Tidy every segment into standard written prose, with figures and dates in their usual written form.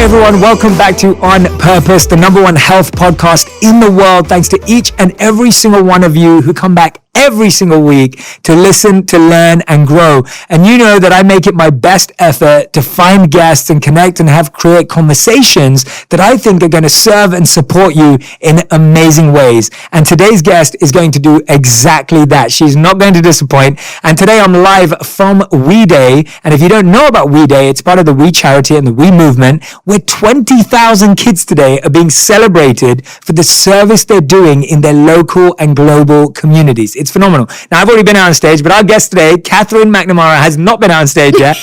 Hey everyone, welcome back to On Purpose, the #1 health podcast in the world. Thanks to each and every single one of you who come back every single week to listen, to learn, and grow. And you know that I make it my best effort to find guests and connect and create conversations that I think are going to serve and support you in amazing ways. And today's guest is going to do exactly that. She's not going to disappoint. And today I'm live from We Day. And if you don't know about We Day, it's part of the We charity and the We movement, where 20,000 kids today are being celebrated for the service they're doing in their local and global communities. It's phenomenal. Now, I've already been out on stage, but our guest today, Catherine McNamara, has not been out on stage yet.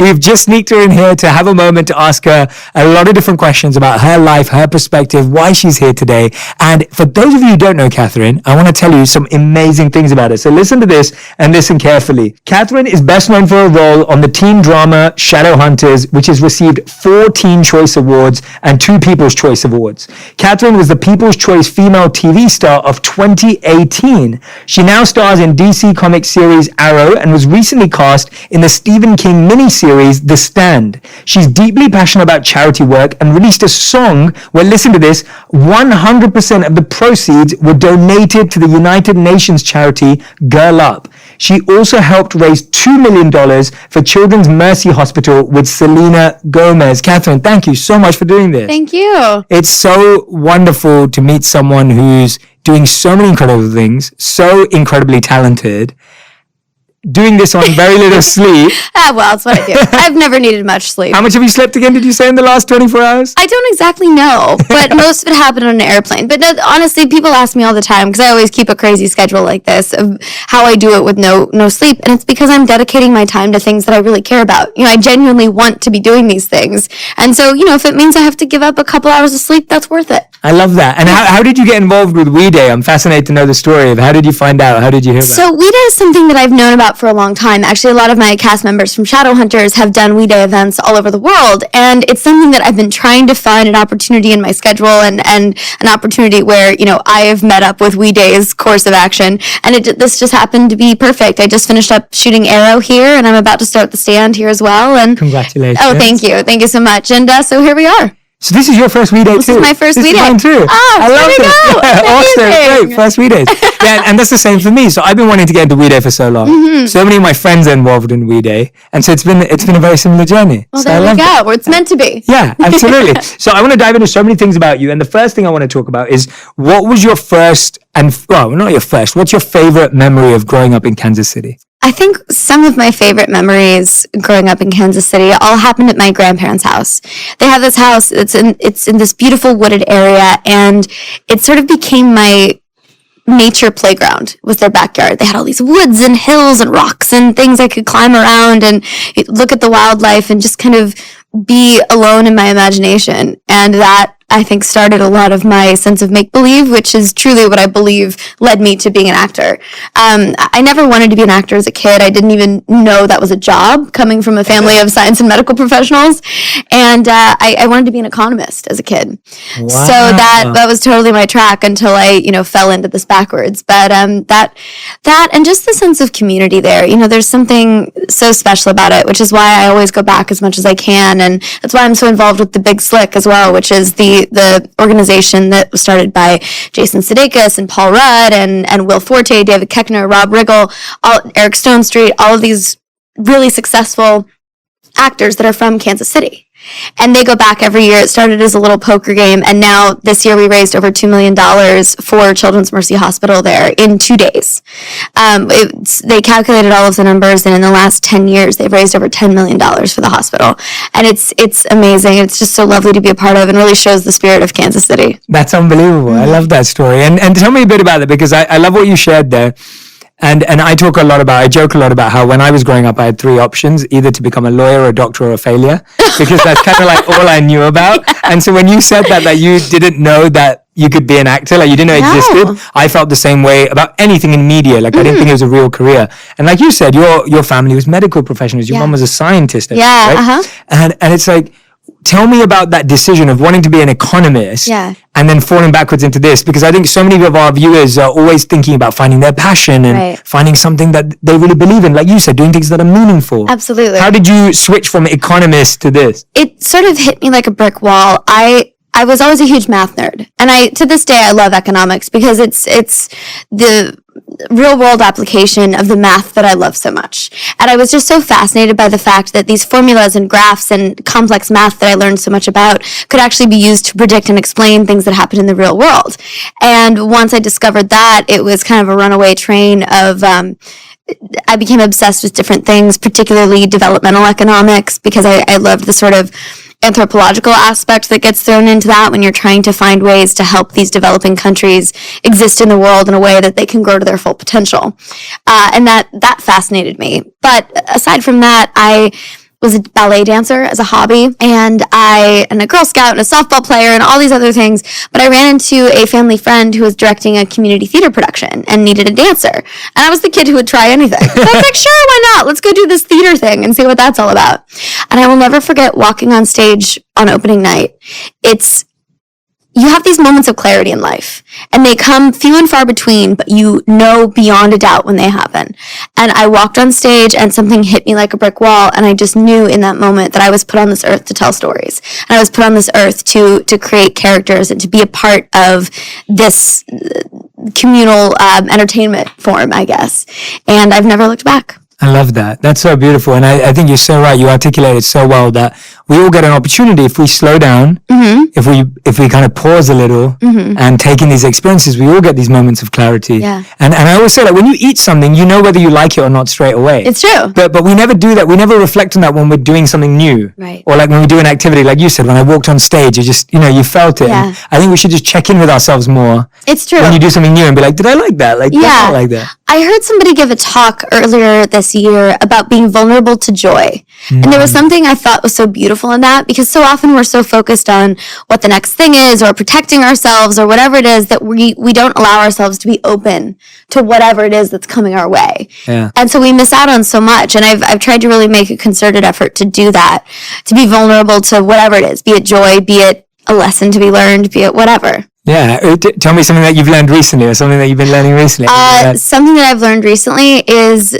We've just sneaked her in here to have a moment to ask her a lot of different questions about her life, her perspective, why she's here today. And for those of you who don't know Catherine, I want to tell you some amazing things about her. So listen to this and listen carefully. Catherine is best known for her role on the teen drama Shadowhunters, which has received 4 Teen Choice Awards and 2 People's Choice Awards. Catherine was the People's Choice Female TV Star of 2018. She now stars in DC Comics series Arrow and was recently cast in the Stephen King miniseries The Stand. She's deeply passionate about charity work and released a song where, listen to this, 100% of the proceeds were donated to the United Nations charity Girl Up. She also helped raise $2 million for Children's Mercy Hospital with Selena Gomez. Catherine, thank you so much for doing this. Thank you. It's so wonderful to meet someone who's doing so many incredible things, so incredibly talented, doing this on very little sleep. Well, that's what I do. I've never needed much sleep. How much have you slept again, did you say, in the last 24 hours? I don't exactly know, but most of it happened on an airplane. But no, honestly, people ask me all the time, because I always keep a crazy schedule like this, of how I do it with no sleep. And it's because I'm dedicating my time to things that I really care about. You know, I genuinely want to be doing these things. And so, you know, if it means I have to give up a couple hours of sleep, that's worth it. I love that. And how did you get involved with We Day? I'm fascinated to know the story of how did you find out? How did you hear about it? So We Day is something that I've known about for a long time. Actually, a lot of my cast members from Shadowhunters have done We Day events all over the world. And it's something that I've been trying to find an opportunity in my schedule and an opportunity where, you know, I have met up with We Day's course of action. And this just happened to be perfect. I just finished up shooting Arrow here, and I'm about to start The Stand here as well. And congratulations. Oh, thank you. Thank you so much. And so here we are. So this is your first We Day too? This is my first We Day. This is mine too. Oh, I love it. Yeah, awesome. Great. First We Days. Yeah, and that's the same for me. So I've been wanting to get into We Day for so long. Mm-hmm. So many of my friends are involved in We Day. And so it's been a very similar journey. Well, so there we go. Where it's meant to be. Yeah, absolutely. So I want to dive into so many things about you. And the first thing I want to talk about is, what was your first, not your first, what's your favorite memory of growing up in Kansas City? I think some of my favorite memories growing up in Kansas City all happened at my grandparents' house. They have this house, it's in this beautiful wooded area, and it sort of became my nature playground with their backyard. They had all these woods and hills and rocks and things I could climb around and look at the wildlife and just kind of be alone in my imagination. And that, I think, started a lot of my sense of make-believe, which is truly what I believe led me to being an actor. I never wanted to be an actor as a kid. I didn't even know that was a job, coming from a family of science and medical professionals. And I wanted to be an economist as a kid. Wow. So that was totally my track until I, fell into this backwards. But that and just the sense of community there, there's something so special about it, which is why I always go back as much as I can. And that's why I'm so involved with the Big Slick as well, which is the organization that was started by Jason Sudeikis and Paul Rudd and Will Forte, David Koechner, Rob Riggle, Eric Stonestreet, all of these really successful actors that are from Kansas City. And they go back every year. It started as a little poker game, and now this year we raised over $2 million for Children's Mercy Hospital there in 2 days. They calculated all of the numbers, and in the last 10 years, they've raised over $10 million for the hospital. And it's amazing. It's just so lovely to be a part of, and really shows the spirit of Kansas City. That's unbelievable. I love that story. And tell me a bit about it, because I love what you shared there. And I joke a lot about how when I was growing up, I had 3 options, either to become a lawyer, a doctor, or a failure, because that's kind of like all I knew about. And so when you said that you didn't know that you could be an actor, like you didn't know it existed, I felt the same way about anything in media. Like I didn't think it was a real career. And like you said, your family was medical professionals. Your mom was a scientist. Yeah. Right? And it's like, tell me about that decision of wanting to be an economist and then falling backwards into this, because I think so many of our viewers are always thinking about finding their passion and finding something that they really believe in. Like you said, doing things that are meaningful. Absolutely. How did you switch from economist to this? It sort of hit me like a brick wall. I was always a huge math nerd, and to this day I love economics because it's the real world application of the math that I love so much. And I was just so fascinated by the fact that these formulas and graphs and complex math that I learned so much about could actually be used to predict and explain things that happen in the real world. And once I discovered that, it was kind of a runaway train of I became obsessed with different things, particularly developmental economics, because I loved the sort of anthropological aspect that gets thrown into that when you're trying to find ways to help these developing countries exist in the world in a way that they can grow to their full potential. And that fascinated me. But aside from that, I was a ballet dancer as a hobby, and a Girl Scout and a softball player and all these other things. But I ran into a family friend who was directing a community theater production and needed a dancer. And I was the kid who would try anything. So I was like, sure, why not? Let's go do this theater thing and see what that's all about. And I will never forget walking on stage on opening night. You have these moments of clarity in life, and they come few and far between, but you know beyond a doubt when they happen. And I walked on stage and something hit me like a brick wall, and I just knew in that moment that I was put on this earth to tell stories. And I was put on this earth to create characters and to be a part of this communal entertainment form, I guess. And I've never looked back. I love that. That's so beautiful. And I think you're so right. You articulated so well that we all get an opportunity if we slow down, if we kind of pause a little and take in these experiences, we all get these moments of clarity. Yeah. And I always say that when you eat something, you know whether you like it or not straight away. It's true. But we never do that. We never reflect on that when we're doing something new. Right. Or like when we do an activity, like you said, when I walked on stage, you just, you felt it. Yeah. And I think we should just check in with ourselves more. It's true. When you do something new and be like, did I like that? Like, did I like that? I heard somebody give a talk earlier this year about being vulnerable to joy. And there was something I thought was so beautiful in that, because so often we're so focused on what the next thing is or protecting ourselves or whatever it is that we don't allow ourselves to be open to whatever it is that's coming our way. Yeah. And so we miss out on so much. And I've tried to really make a concerted effort to do that, to be vulnerable to whatever it is, be it joy, be it a lesson to be learned, be it whatever. Yeah. Tell me something that you've learned recently or something that you've been learning recently. Something that I've learned recently is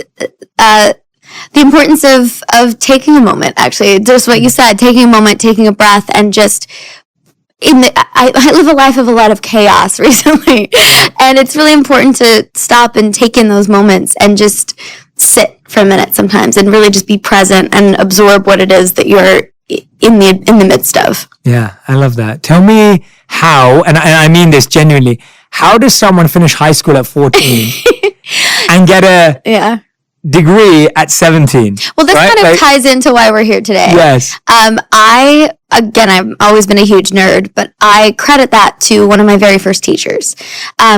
the importance of taking a moment, actually. Just what you said, taking a moment, taking a breath, and just I live a life of a lot of chaos recently. And it's really important to stop and take in those moments and just sit for a minute sometimes and really just be present and absorb what it is that you're in the midst of. Yeah, I love that. Tell me how, and I mean this genuinely, how does someone finish high school at 14 and get a degree at 17? Well, this kind of ties into why we're here today. Yes. I've always been a huge nerd, but I credit that to one of my very first teachers.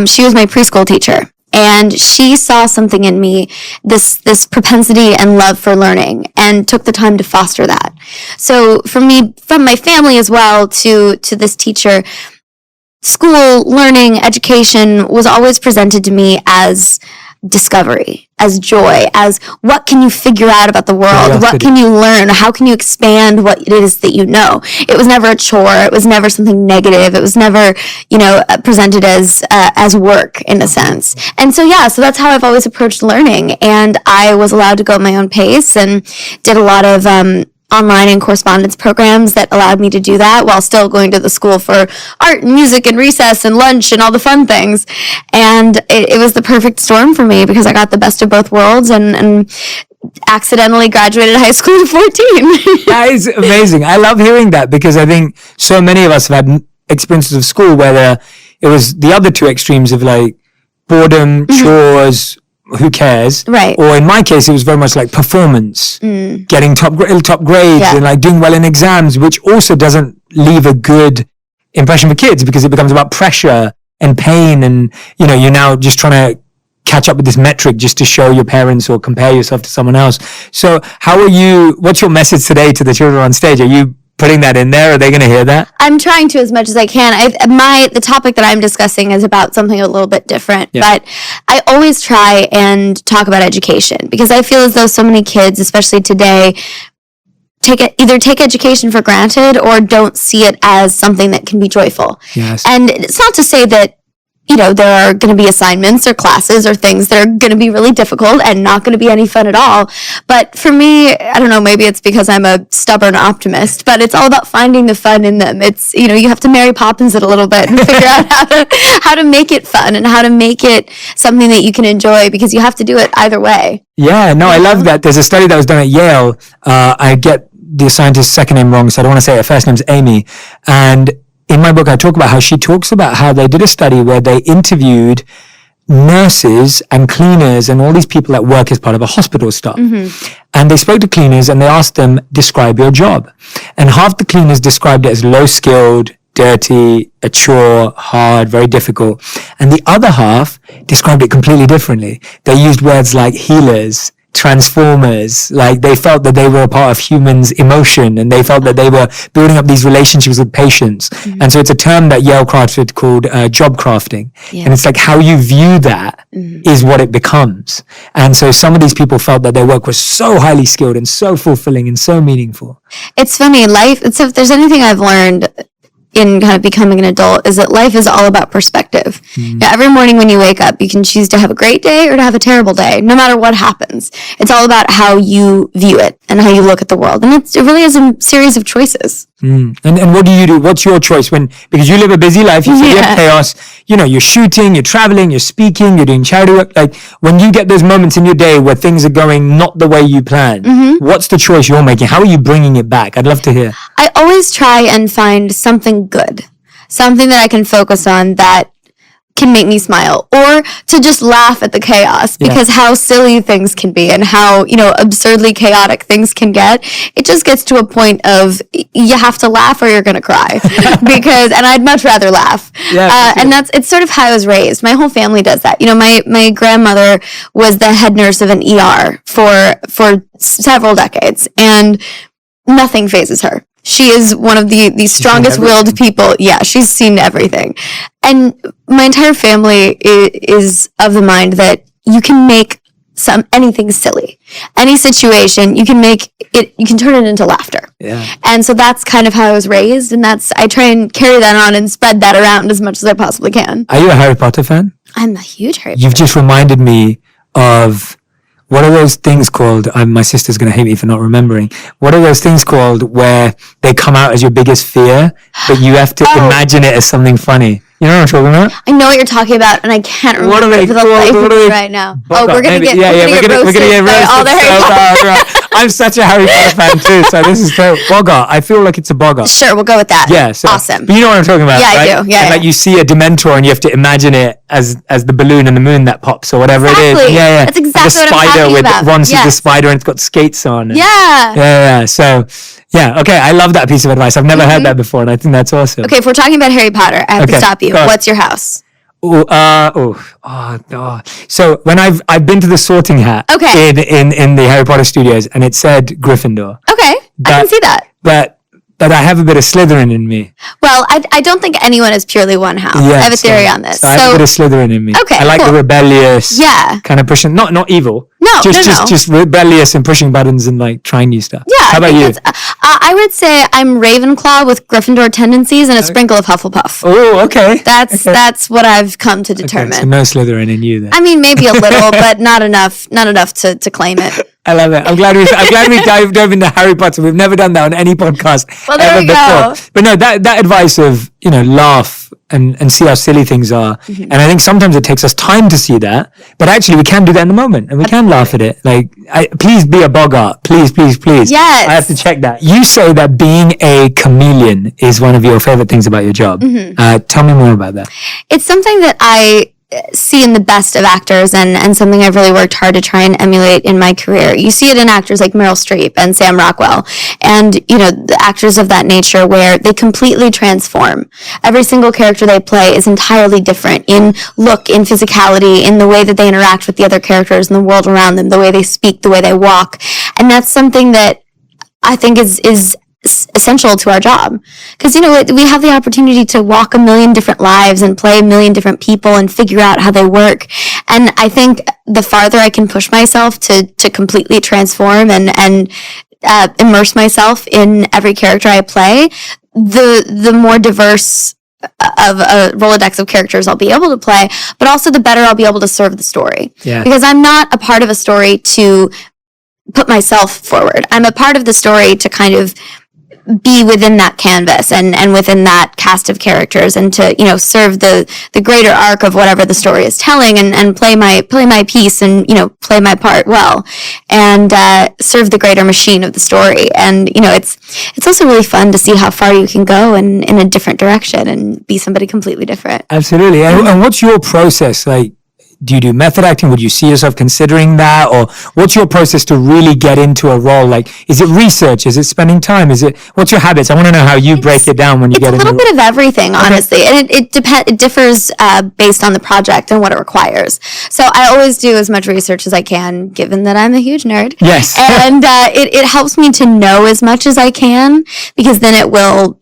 She was my preschool teacher. And she saw something in me, this propensity and love for learning, and took the time to foster that. So for me, from my family as well to this teacher, school, learning, education was always presented to me as discovery, as joy, as what can you figure out about the world? What can you learn? How can you expand what it is that you know? It was never a chore. It was never something negative. It was never, presented as work in a sense. And so that's how I've always approached learning. And I was allowed to go at my own pace and did a lot of online and correspondence programs that allowed me to do that while still going to the school for art and music and recess and lunch and all the fun things. And it was the perfect storm for me because I got the best of both worlds and accidentally graduated high school at 14. That is amazing. I love hearing that because I think so many of us have had experiences of school where it was the other two extremes of like boredom, chores, who cares? Right. Or in my case, it was very much like performance, getting top grades and like doing well in exams, which also doesn't leave a good impression for kids because it becomes about pressure and pain. And, you're now just trying to catch up with this metric just to show your parents or compare yourself to someone else. So what's your message today to the children on stage? Are you putting that in there? Are they going to hear that? I'm trying to as much as I can. The topic that I'm discussing is about something a little bit different, but I always try and talk about education because I feel as though so many kids, especially today, either take education for granted or don't see it as something that can be joyful. Yes. And it's not to say that, there are going to be assignments or classes or things that are going to be really difficult and not going to be any fun at all. But for me, I don't know, maybe it's because I'm a stubborn optimist, but it's all about finding the fun in them. It's, you have to Mary Poppins it a little bit and figure out how to make it fun and how to make it something that you can enjoy, because you have to do it either way. Yeah, no, I love that. There's a study that was done at Yale. I get the scientist's second name wrong, so I don't want to say it. Her first name's Amy. And in my book, I talk about how she talks about how they did a study where they interviewed nurses and cleaners and all these people that work as part of a hospital staff. Mm-hmm. And they spoke to cleaners and they asked them, describe your job. And half the cleaners described it as low skilled, dirty, a chore, hard, very difficult. And the other half described it completely differently. They used words like healers, transformers, like they felt that they were a part of humans' emotion and they felt that they were building up these relationships with patients. Mm-hmm. And so it's a term that Yale crafted called job crafting. Yeah. And it's like how you view that is what it becomes. And so some of these people felt that their work was so highly skilled and so fulfilling and so meaningful. It's funny, if there's anything I've learned in kind of becoming an adult, is that life is all about perspective. Every morning when you wake up, you can choose to have a great day or to have a terrible day, no matter what happens. It's all about how you view it and how you look at the world. And it really is a series of choices. And what do you do? What's your choice because you live a busy life, you have chaos, you're shooting, you're traveling, you're speaking, you're doing charity work. Like when you get those moments in your day where things are going not the way you planned, what's the choice you're making? How are you bringing it back? I'd love to hear. I always try and find something good, something that I can focus on that can make me smile, or to just laugh at the chaos, because how silly things can be and how, absurdly chaotic things can get. It just gets to a point of you have to laugh or you're going to cry and I'd much rather laugh. And it's sort of how I was raised. My whole family does that. My grandmother was the head nurse of an ER for several decades, and nothing phases her. She is one of the strongest willed people. Yeah, she's seen everything. And my entire family is of the mind that you can make anything silly. Any situation, you can turn it into laughter. Yeah. And so that's kind of how I was raised, and I try and carry that on and spread that around as much as I possibly can. Are you a Harry Potter fan? I'm a huge Harry Potter fan. You've just reminded me of, what are those things called? My sister's going to hate me for not remembering. What are those things called where they come out as your biggest fear, but you have to imagine it as something funny? You know what I'm talking about? I know what you're talking about, and I can't remember for the life of me right now. We're going to get roasted by all the Harry Potter. I'm such a Harry Potter fan too, so this is so Boggart. I feel like it's a Boggart. Sure, we'll go with that. Yeah, so, awesome. But you know what I'm talking about, right? I do. Yeah, like you see a Dementor and you have to imagine it as the balloon and the moon that pops or whatever it is. Yeah. That's exactly what I'm talking about. Ron sees the spider and it's got skates on. Yeah. So. Yeah, okay, I love that piece of advice. I've never heard that before, and I think that's awesome. Okay, if we're talking about Harry Potter, I have to stop you. What's your house? So when I've been to the Sorting Hat in the Harry Potter studios, and it said Gryffindor. Okay, I can see that. But I have a bit of Slytherin in me. Well, I don't think anyone is purely one house. I have a theory on this. So I have a bit of Slytherin in me. Okay, I like the rebellious, kind of pushing, not evil. No, just rebellious and pushing buttons and like trying new stuff. Yeah. How about you? I would say I'm Ravenclaw with Gryffindor tendencies and a sprinkle of Hufflepuff. Oh, okay. That's what I've come to determine. Okay, so no Slytherin in you then. I mean, maybe a little, but not enough to claim it. I love it. I'm glad we dove into Harry Potter. We've never done that on any podcast ever before. But no, that advice of, laugh and see how silly things are. Mm-hmm. And I think sometimes it takes us time to see that, but actually we can do that in the moment and we can laugh at it. Like, please be a Boggart. Please. Yes. I have to check that. You say that being a chameleon is one of your favorite things about your job. Mm-hmm. Tell me more about that. It's something that I see in the best of actors and something I've really worked hard to try and emulate in my career. You see it in actors like Meryl Streep and Sam Rockwell and, the actors of that nature where they completely transform. Every single character they play is entirely different in look, in physicality, in the way that they interact with the other characters in the world around them, the way they speak, the way they walk. And that's something that I think is essential to our job, because we have the opportunity to walk a million different lives and play a million different people and figure out how they work. And I think the farther I can push myself to completely transform and immerse myself in every character I play, the more diverse of a Rolodex of characters I'll be able to play, but also the better I'll be able to serve the story. Yeah. Because I'm not a part of a story to put myself forward. I'm a part of the story to kind of be within that canvas and within that cast of characters, and to, you know, serve the greater arc of whatever the story is telling, and play my piece, and, you know, play my part well, and serve the greater machine of the story. And, you know, it's also really fun to see how far you can go in a different direction and be somebody completely different. Absolutely. And what's your process like? Do you do method acting? Would you see yourself considering that? Or what's your process to really get into a role? Like, is it research? Is it spending time? What's your habits? I want to know how you break it down when you get into it. It's a little bit of everything, honestly. Okay. And it differs based on the project and what it requires. So I always do as much research as I can, given that I'm a huge nerd. Yes. And it helps me to know as much as I can, because then it will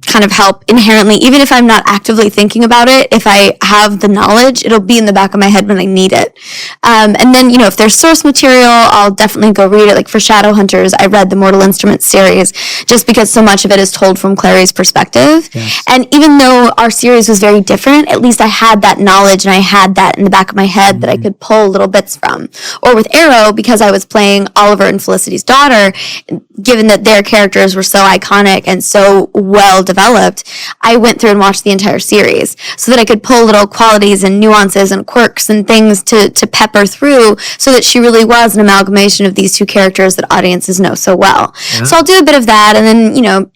kind of help inherently, even if I'm not actively thinking about it. If I have the knowledge, it'll be in the back of my head when I need it. And then, you know, if there's source material, I'll definitely go read it. Like for Shadowhunters, I read the Mortal Instruments series just because so much of it is told from Clary's perspective. Yes. And even though our series was very different, at least I had that knowledge and I had that in the back of my head that I could pull little bits from. Or with Arrow, because I was playing Oliver and Felicity's daughter, given that their characters were so iconic and so well developed, I went through and watched the entire series so that I could pull little qualities and nuances and quirks and things to pepper through, so that she really was an amalgamation of these two characters that audiences know so well. Yeah. So I'll do a bit of that, and then, you know,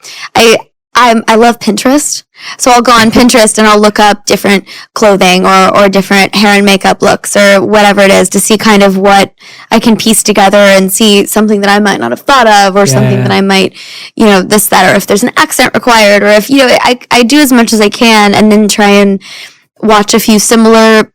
I love Pinterest. So I'll go on Pinterest and I'll look up different clothing or different hair and makeup looks or whatever it is, to see kind of what I can piece together and see something that I might not have thought of, or something that I might, you know, this, that, or if there's an accent required, or if, you know, I do as much as I can, and then try and watch a few similar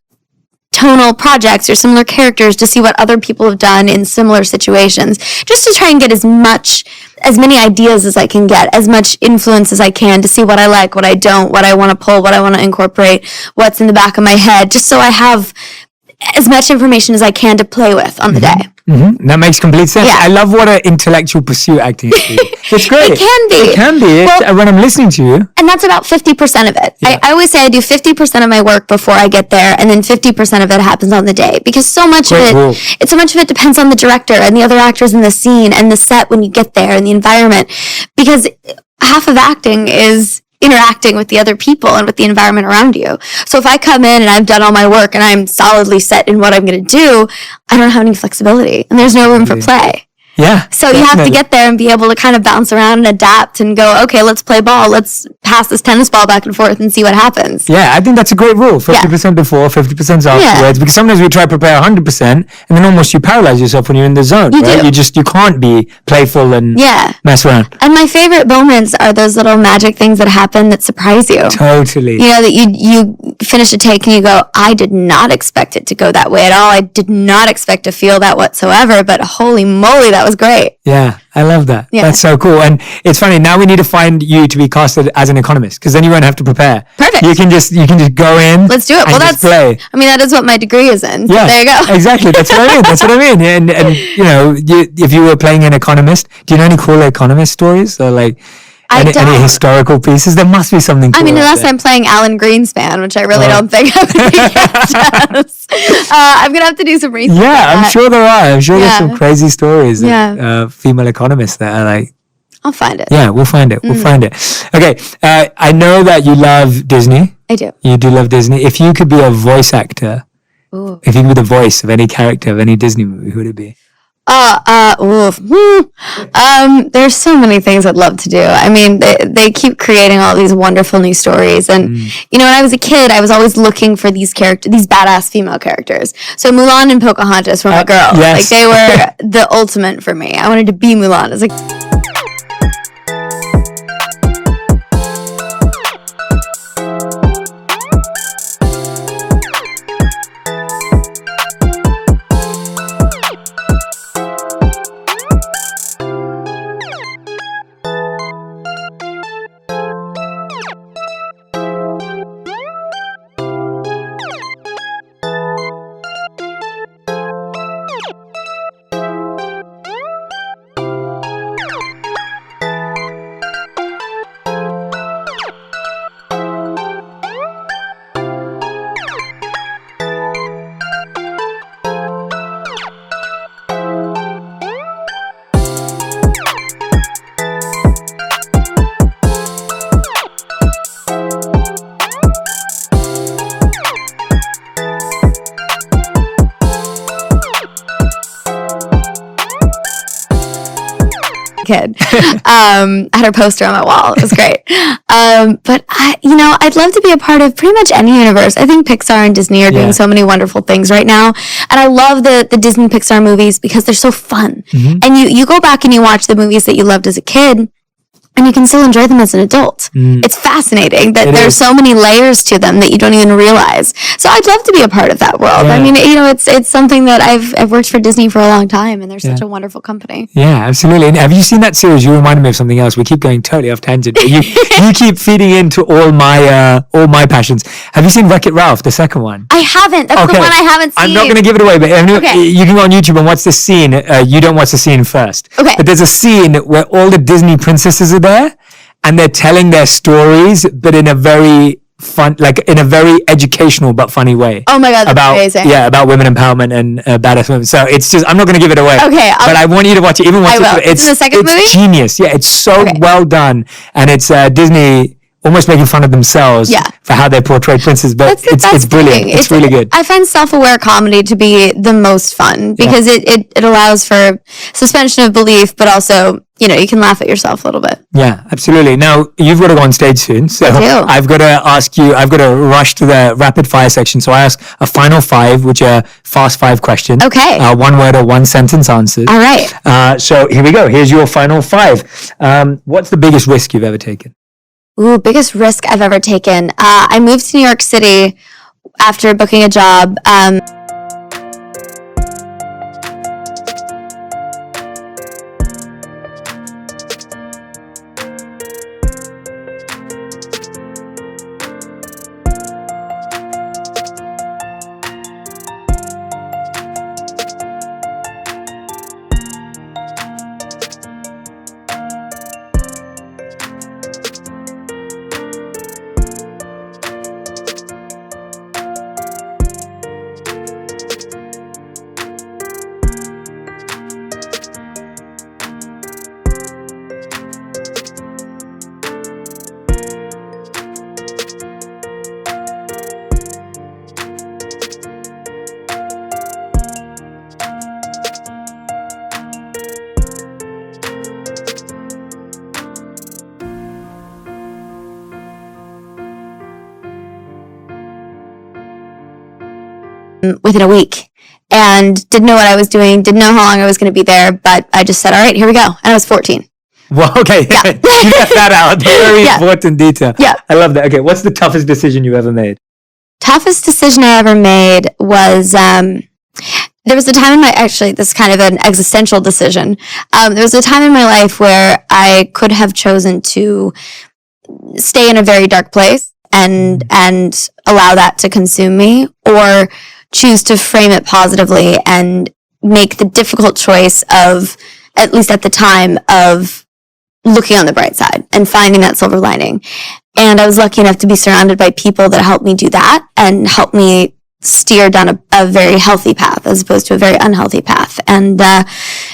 tonal projects or similar characters to see what other people have done in similar situations, just to try and get as many ideas as I can get, as much influence as I can, to see what I like, what I don't, what I want to pull, what I want to incorporate, what's in the back of my head, just so I have as much information as I can to play with on the day. Mm-hmm. That makes complete sense. Yeah. I love what an intellectual pursuit acting is. It's great. It can be. It can be. Well, when I'm listening to you. And that's about 50% of it. Yeah. I always say I do 50% of my work before I get there, and then 50% of it happens on the day. Because so much of it depends on the director and the other actors in the scene and the set when you get there and the environment. Because half of acting is interacting with the other people and with the environment around you. So if I come in and I've done all my work and I'm solidly set in what I'm going to do, I don't have any flexibility, and there's no room for play. Yeah. So you have to get there and be able to kind of bounce around and adapt and go, okay, let's play ball. Let's pass this tennis ball back and forth and see what happens. Yeah, I think that's a great rule. 50% before, 50% afterwards. Because sometimes we try to prepare 100% and then almost you paralyze yourself when you're in the zone, right? You can't be playful and mess around. And my favorite moments are those little magic things that happen that surprise you. Totally. You know, that you finish a take and you go, I did not expect it to go that way at all. I did not expect to feel that whatsoever, but holy moly, that was great. Yeah, I love that. Yeah. That's so cool. And it's funny, now we need to find you to be casted as an economist, because then you won't have to prepare. Perfect. You can just go in. Let's do it. Well, that's play. I mean, that is what my degree is in. Yeah, there you go. Exactly. That's what I mean. And you know, if you were playing an economist, do you know any cool economist stories, or like any historical pieces? There must be something cool. I mean, unless I'm playing Alan Greenspan, which I really don't think I'm going to get. I'm going to have to do some research. Yeah, I'm sure there are. I'm sure there's some crazy stories of female economists that are like. I'll find it. Yeah, we'll find it. We'll find it. Okay, I know that you love Disney. I do. You do love Disney. If you could be a voice actor, if you could be the voice of any character of any Disney movie, who would it be? There's so many things I'd love to do. I mean, they keep creating all these wonderful new stories. And, you know, when I was a kid, I was always looking for these badass female characters. So Mulan and Pocahontas were my girls. Yes. Like, they were the ultimate for me. I wanted to be Mulan. I was like... kid. I had her poster on my wall. It was great. But I'd love to be a part of pretty much any universe. I think Pixar and Disney are doing so many wonderful things right now. And I love the Disney Pixar movies because they're so fun. And you go back and you watch the movies that you loved as a kid, and you can still enjoy them as an adult. It's fascinating that there's so many layers to them that you don't even realize. So I'd love to be a part of that world. I mean, it's something that I've worked for Disney for a long time, and they're such a wonderful company. Yeah, absolutely. And have you seen that series? You reminded me of something else. We keep going totally off tangent. But you keep feeding into all my passions. Have you seen Wreck-It Ralph, the second one? I haven't. That's the one I haven't seen. I'm not going to give it away, but you can go on YouTube and watch the scene. You don't watch the scene first. Okay. But there's a scene where all the Disney princesses are there, and they're telling their stories, but in a very fun, like in a very educational but funny way. Oh my God, that's amazing. Yeah, about women empowerment and badass women. So it's just, I'm not going to give it away. Okay. But I want you to watch it. Even watch it. It's the second movie? It's genius. Yeah, it's so well done. And it's Disney almost making fun of themselves for how they portray princes, but it's brilliant. It's really good. I find self-aware comedy to be the most fun because it allows for suspension of belief, but also, you can laugh at yourself a little bit. Yeah, absolutely. Now, you've got to go on stage soon, so I've got to ask you, I've got to rush to the rapid fire section. So I ask a final 5, which are fast 5 questions. Okay. 1 word or 1 sentence answers. All right. So here we go. Here's your final 5. What's the biggest risk you've ever taken? Ooh, biggest risk I've ever taken. I moved to New York City after booking a job. Within a week, and didn't know what I was doing, didn't know how long I was going to be there, but I just said, all right, here we go. And I was 14. Well, okay. You left that out. Very important detail. Yeah. I love that. Okay. What's the toughest decision you ever made? Toughest decision I ever made was, there was a time in this is kind of an existential decision. There was a time in my life where I could have chosen to stay in a very dark place and allow that to consume me, or choose to frame it positively and make the difficult choice of, at least at the time, of looking on the bright side and finding that silver lining. And I was lucky enough to be surrounded by people that helped me do that and helped me steer down a very healthy path as opposed to a very unhealthy path. And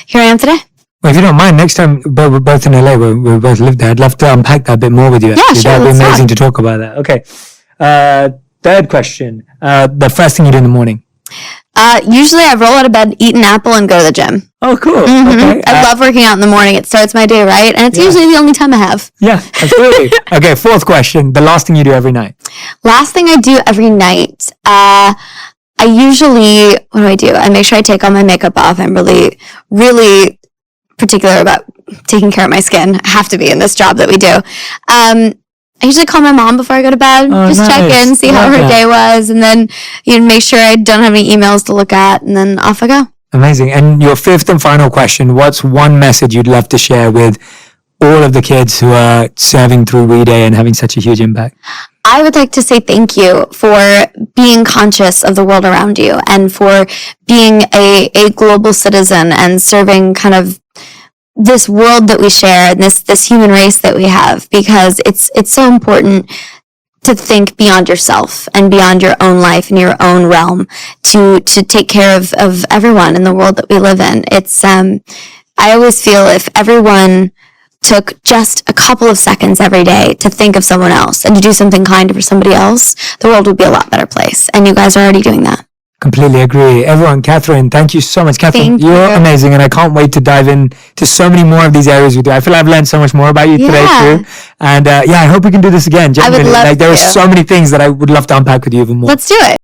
here I am today. Well, if you don't mind, next time we're both in LA, we both live there, I'd love to unpack that a bit more with you. Yeah, sure. That'd be amazing to talk about that. Okay. Third question. The first thing you do in the morning? Usually I roll out of bed, eat an apple, and go to the gym. Oh, cool. Mm-hmm. Okay. I love working out in the morning. It starts my day right, and it's usually the only time I have. Yeah, absolutely. Okay, fourth question. The last thing you do every night? Last thing I do every night, I usually, what do? I make sure I take all my makeup off. I'm really, really particular about taking care of my skin. I have to be in this job that we do. I usually call my mom before I go to bed, check in, see how her day was, and then make sure I don't have any emails to look at, and then off I go. Amazing. And your fifth and final question, what's one message you'd love to share with all of the kids who are serving through We Day and having such a huge impact? I would like to say thank you for being conscious of the world around you and for being a global citizen and serving kind of this world that we share and this human race that we have, because it's so important to think beyond yourself and beyond your own life and your own realm to take care of everyone in the world that we live in. It's I always feel if everyone took just a couple of seconds every day to think of someone else and to do something kind for somebody else, the world would be a lot better place. And you guys are already doing that. Completely agree. Everyone, Catherine, thank you so much. Catherine, Thank you're you. amazing, and I can't wait to dive in to so many more of these areas with you. I feel I've learned so much more about you today Yeah. too. And I hope we can do this again. I would Genuinely. love Like there are to. so many things that I would love to unpack with you even more. Let's do it.